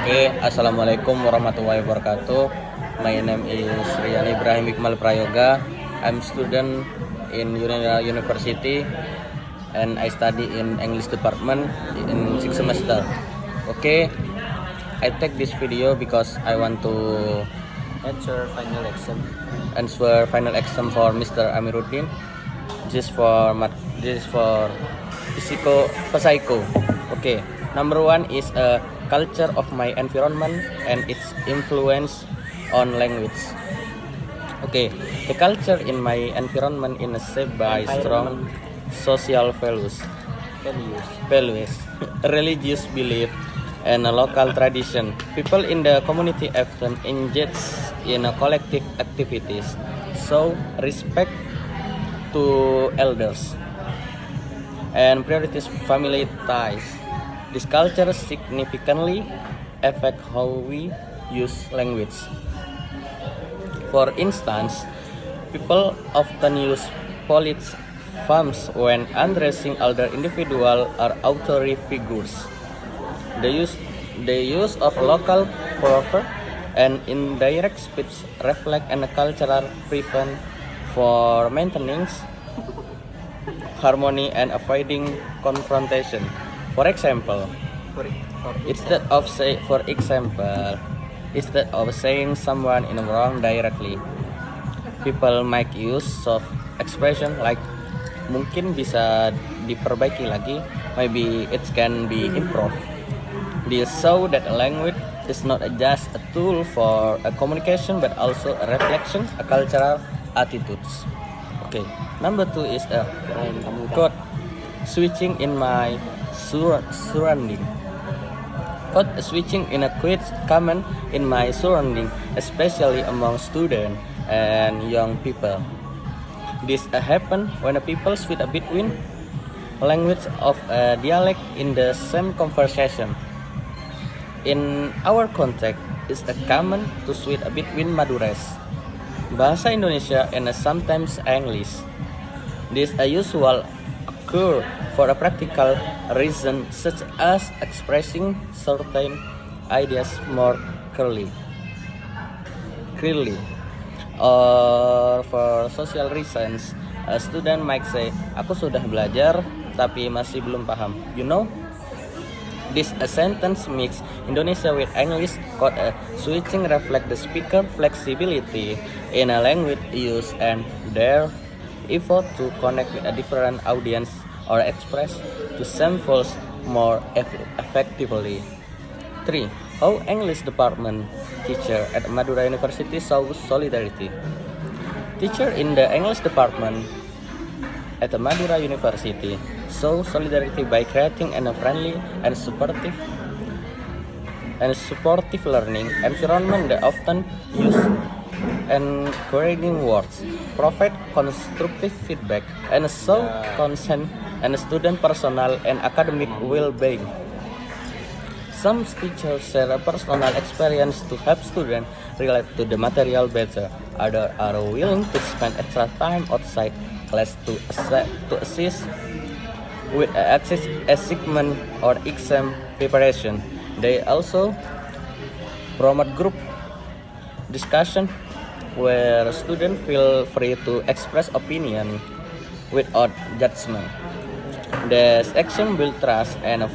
Oke, Assalamualaikum warahmatullahi wabarakatuh. My name is Rian Ibrahim Iqmal Prayoga. I'm student in Unira University and I study in English department in 6th semester. Okay, I take this video because I want to Answer final exam. answer final exam for Mr. Amiruddin. This is for psycho. Okay, number one is a culture of my environment and its influence on language. Okay, the culture in my environment is shaped by strong social values, religious belief, and a local tradition. People in the community often engage in a collective activities, so respect to elders and prioritize family ties. This culture significantly affect how we use language. For instance, people often use polite forms when addressing elder individuals or authority figures. The use of local proper and indirect speech reflect a cultural preference for maintaining harmony and avoiding confrontation. For example, instead of saying someone in wrong directly, people might use soft expression like mungkin bisa diperbaiki lagi, maybe it can be improved. This show that language is not just a tool for a communication but also a reflection of cultural attitudes. Okay, number two is a code switching in my surrounding. Code switching in a quite common in my surrounding, especially among students and young people. This happen when people switch between language of a dialect in the same conversation. In our context, it's common to switch between Madures, Bahasa Indonesia, and sometimes English. This usual occur for a practical reason such as expressing certain ideas more clearly, or for social reasons. A student might say, aku sudah belajar tapi masih belum paham. You know, this sentence mix Indonesia with English called switching reflect the speaker flexibility in a language use and their effort to connect with a different audience or express to samples more effectively. 3. How English department teacher at Madura University shows solidarity. Teacher in the English department at the Madura University show solidarity by creating a friendly and supportive learning environment that often use encouraging words, provide constructive feedback, and show concern and student personal and academic well-being. Some teachers share a personal experience to help students relate to the material better. Others are willing to spend extra time outside class to assist with assignment or exam preparation. They also promote group discussion where students feel free to express opinion without judgment. This action builds trust and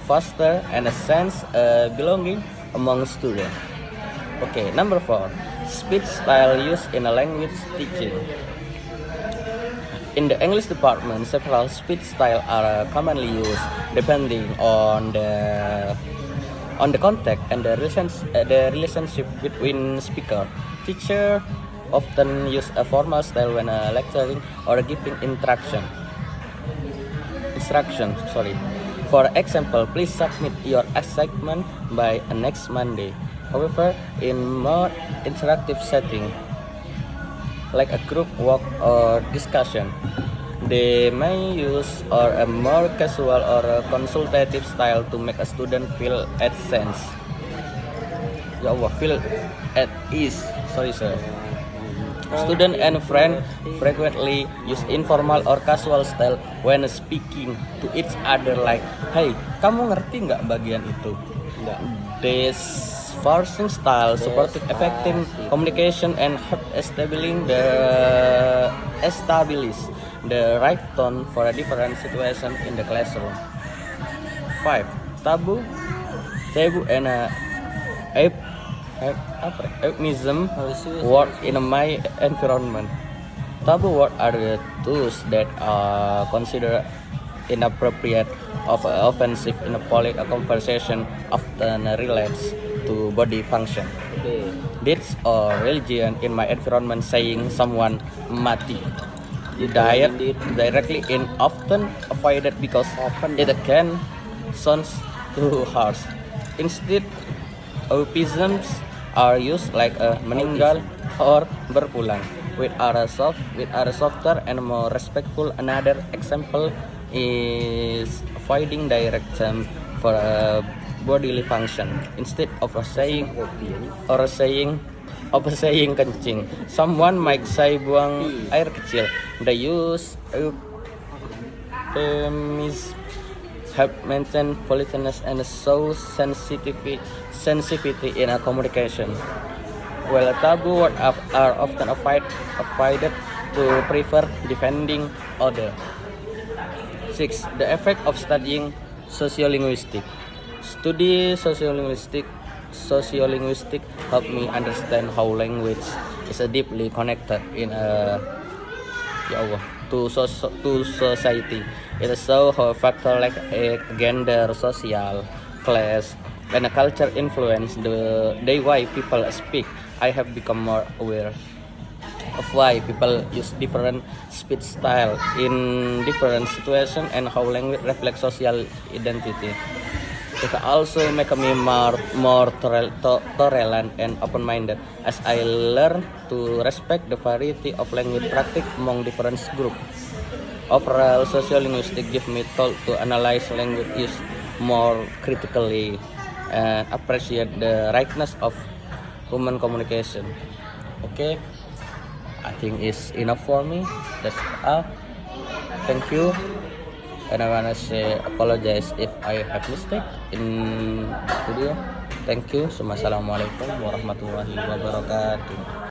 foster and a sense of belonging among students. Okay, number 4, speech style used in a language teaching. In the English department, several speech styles are commonly used depending on the context and the relationship between speaker. Teacher often use a formal style when lecturing or giving instruction. For example, please submit your assignment by next Monday. However, in more interactive setting, like a group work or discussion, they may use a more casual or a consultative style to make a student feel at ease. Sorry, sir. Student and friend frequently use informal or casual style when speaking to each other like, "Hey, kamu ngerti nggak bagian itu?" Enggak. This forcing style supported effective communication and helped establish the right tone for a different situation in the classroom. 5. Taboo and euphemism work in my environment. Taboo words are the tools that are considered inappropriate or offensive in a polite conversation often relates to body function. Okay. Deeds or religion in my environment saying someone mati died directly in often avoided because it can sound too harsh. Instead, euphemisms are used like meninggal or berpulang with other softer and more respectful. Another example is avoiding direct term for a bodily function instead of saying kencing. Someone might say buang air kecil. They use euphemisms help maintain politeness and show sensitivity in a communication. While taboo words are often avoided to prefer defending other. 6. The effect of studying sociolinguistics. Study sociolinguistics help me understand how language is deeply connected to society. It shows how factors like gender, social, class, and culture influence the way people speak. I have become more aware of why people use different speech style in different situations and how language reflects social identity. It also makes me more tolerant and open-minded as I learn to respect the variety of language practice among different groups. Overall, sociolinguistics give me tool to analyze language use more critically and appreciate the rightness of human communication. Okay, I think it's enough for me. That's all. Thank you. And I wanna say apologize if I have mistake in the studio. Thank you. Assalamualaikum warahmatullahi wabarakatuh.